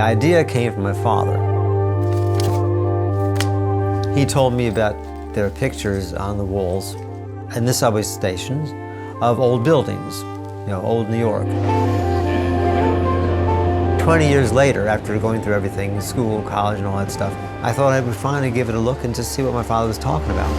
idea came from my father. He told me about their pictures on the walls in the subway stations of old buildings, old New York. 20 years later, after going through everything, school, college, and all that stuff, I thought I would finally give it a look and just see what my father was talking about.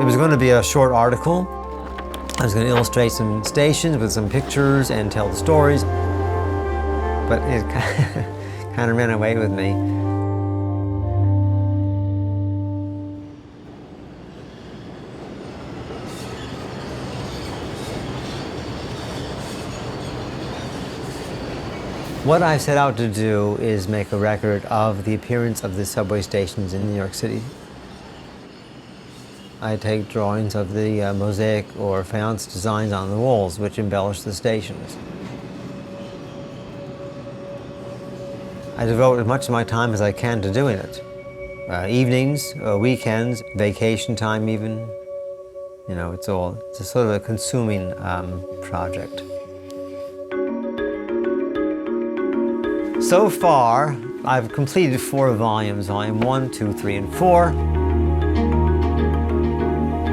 It was going to be a short article. I was going to illustrate some stations with some pictures and tell the stories, but it kind of ran away with me. What I set out to do is make a record of the appearance of the subway stations in New York City. I take drawings of the mosaic or faience designs on the walls which embellish the stations. I devote as much of my time as I can to doing it. Evenings, weekends, vacation time even. It's a sort of a consuming project. So far, I've completed 4 volumes, volume 1, 2, 3, and 4.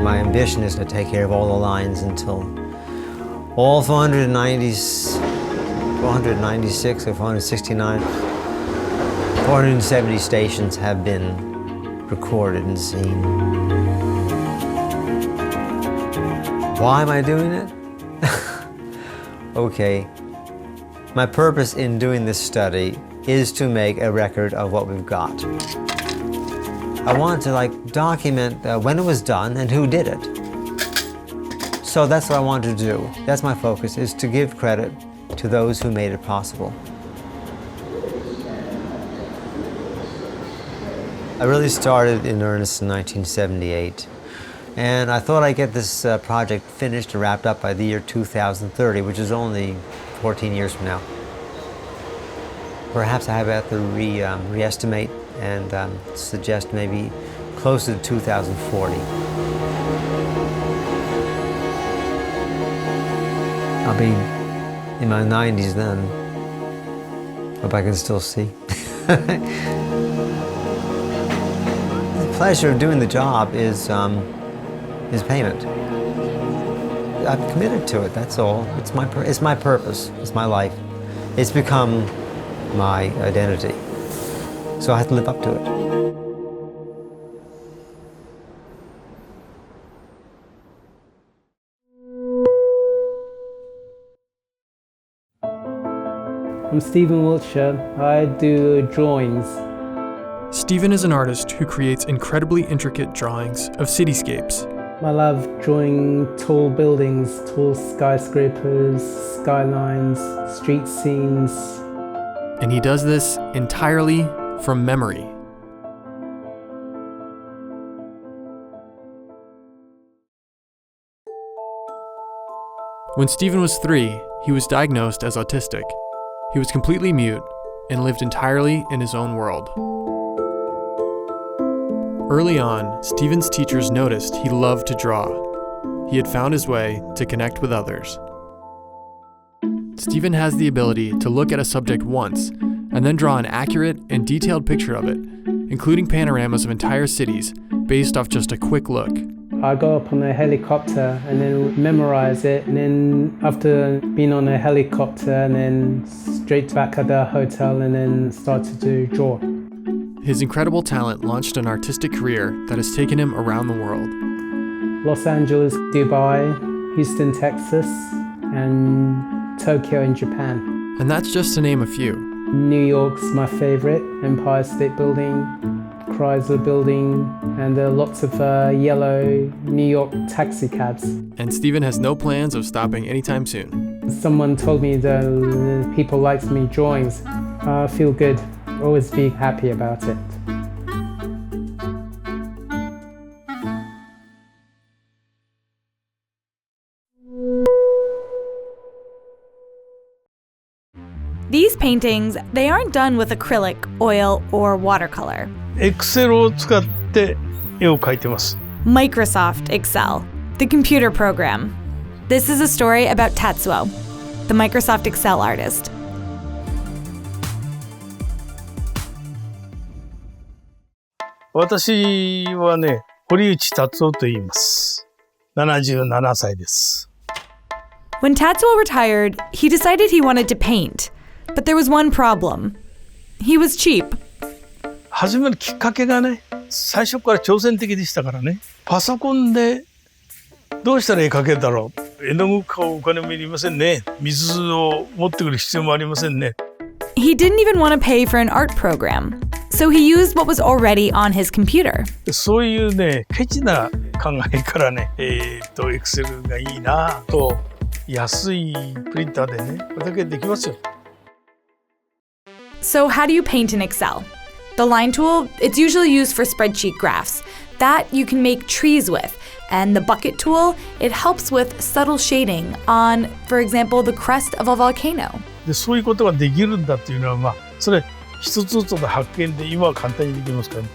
My ambition is to take care of all the lines until all 496 or 469, 470 stations have been recorded and seen. Why am I doing it? Okay. My purpose in doing this study is to make a record of what we've got. I want to document when it was done and who did it. So that's what I want to do. That's my focus, is to give credit to those who made it possible. I really started in earnest in 1978. And I thought I'd get this project finished and wrapped up by the year 2030, which is only 14 years from now. Perhaps I have to re-estimate and suggest maybe closer to 2040. I'll be in my 90s then. Hope I can still see. The pleasure of doing the job is payment. I've committed to it, that's all. It's my purpose, it's my life. It's become my identity. So I have to live up to it. I'm Stephen Wiltshire. I do drawings. Stephen is an artist who creates incredibly intricate drawings of cityscapes. I love drawing tall buildings, tall skyscrapers, skylines, street scenes. And he does this entirely from memory. When Stephen was 3, he was diagnosed as autistic. He was completely mute and lived entirely in his own world. Early on, Stephen's teachers noticed he loved to draw. He had found his way to connect with others. Stephen has the ability to look at a subject once and then draw an accurate and detailed picture of it, including panoramas of entire cities based off just a quick look. I go up on a helicopter and then memorize it, and then after being on a helicopter and then straight back at the hotel and then start to draw. His incredible talent launched an artistic career that has taken him around the world. Los Angeles, Dubai, Houston, Texas, and Tokyo in Japan. And that's just to name a few. New York's my favorite. Empire State Building, Chrysler Building, and there are lots of yellow New York taxi cabs. And Stephen has no plans of stopping anytime soon. Someone told me that people liked me drawings. I feel good. Always be happy about it. These paintings, they aren't done with acrylic, oil, or watercolor. Excel を使って絵を描いてます。 Microsoft Excel, the computer program. This is a story about Tatsuo, the Microsoft Excel artist. 私はね、堀内達夫と言います。77歳です。When Tatsuo retired, he decided he wanted to paint. But there was one problem. He was cheap. 始めるきっかけがね、最初から挑戦的でしたからね。パソコンでどうしたら絵描けるだろう。絵の具買うお金もいりませんね。水を持ってくる必要もありませんね。He didn't even want to pay for an art program. So he used what was already on his computer. そういうね、ケチな考えからね、Excel がいいなと、安いプリンターでね、これだけできますよ。So how do you paint in Excel? The line tool, it's usually used for spreadsheet graphs. That you can make trees with. And the bucket tool, it helps with subtle shading on, for example, the crest of a volcano. で、そういうことができるんだっていうのは、まあ、それ一つずつの発見で今は簡単にできますからね。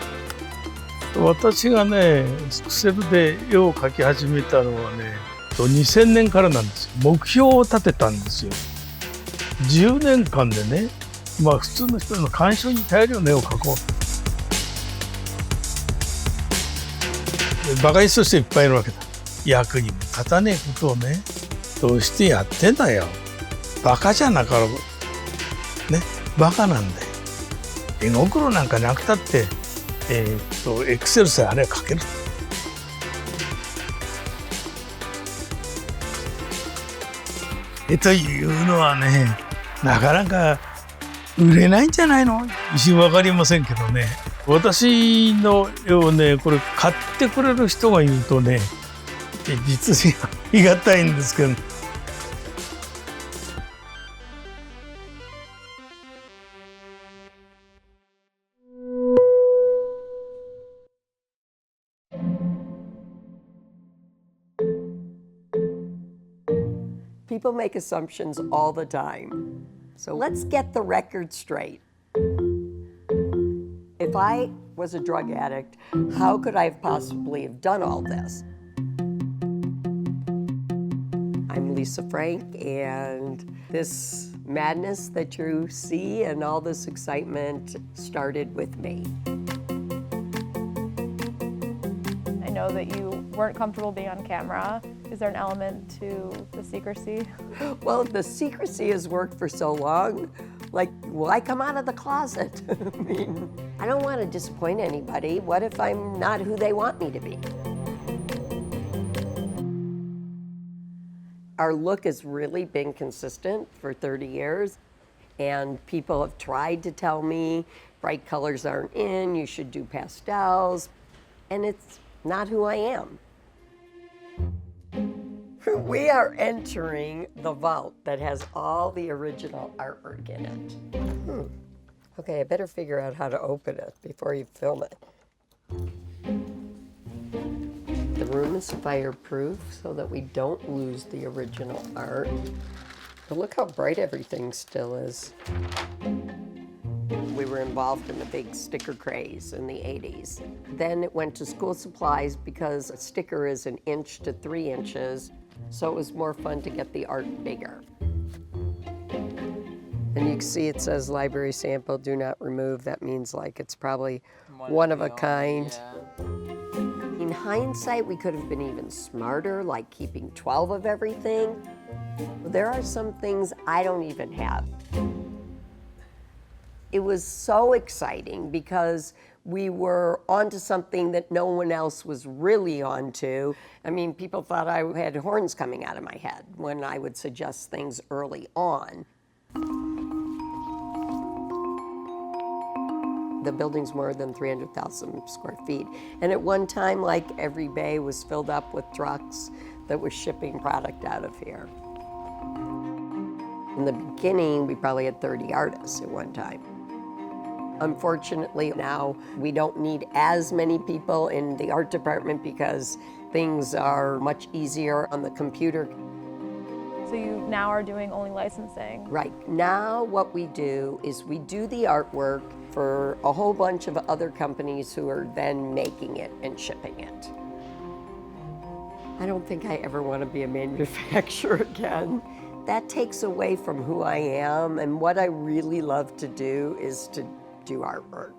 私がね、Excel で絵を描き始めたのはね、2000年からなんですよ。目標を立てたんですよ。10年間でね、まあ普通の人の鑑賞に頼るような絵を描こう。でバカにする人いっぱいいるわけだ。役にも立たねえことをね、どうしてやってんだよ。バカじゃなかろう。ね、バカなんだよ。絵心なんかなくたって、Excel さえあれは描ける。絵というのはね、なかなか売れないんじゃないの？一瞬わかりませんけどね。私の絵をね、これ買ってくれる人がいるとね、実にありがたいんですけど。People make assumptions all the time. So let's get the record straight. If I was a drug addict, how could I have possibly have done all this? I'm Lisa Frank, and this madness that you see and all this excitement started with me. I know that you weren't comfortable being on camera. Is there an element to the secrecy? Well, the secrecy has worked for so long. Like, why come out of the closet? I mean, I don't want to disappoint anybody. What if I'm not who they want me to be? Our look has really been consistent for 30 years, and people have tried to tell me bright colors aren't in, you should do pastels, and it's not who I am. We are entering the vault that has all the original artwork in it. Okay, I better figure out how to open it before you film it. The room is fireproof so that we don't lose the original art. But look how bright everything still is. We were involved in the big sticker craze in the 80s. Then it went to school supplies because a sticker is 1 inch to 3 inches. So it was more fun to get the art bigger. And you can see it says library sample, do not remove. That means like it's probably one of a kind. Yeah. In hindsight, we could have been even smarter, like keeping 12 of everything. There are some things I don't even have. It was so exciting because we were onto something that no one else was really onto. I mean, people thought I had horns coming out of my head when I would suggest things early on. The building's more than 300,000 square feet. And at one time, like, every bay was filled up with trucks that were shipping product out of here. In the beginning, we probably had 30 artists at one time. Unfortunately, now we don't need as many people in the art department because things are much easier on the computer. So you now are doing only licensing? Right. Now what we do is we do the artwork for a whole bunch of other companies who are then making it and shipping it. I don't think I ever want to be a manufacturer again. That takes away from who I am, and what I really love to do is to do artwork.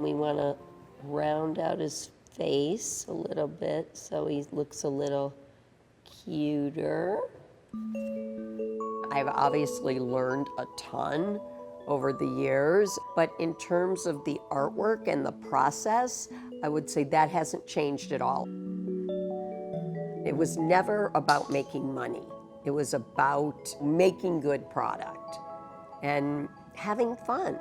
We want to round out his face a little bit so he looks a little cuter. I've obviously learned a ton over the years, but in terms of the artwork and the process, I would say that hasn't changed at all. It was never about making money. It was about making good product and having fun.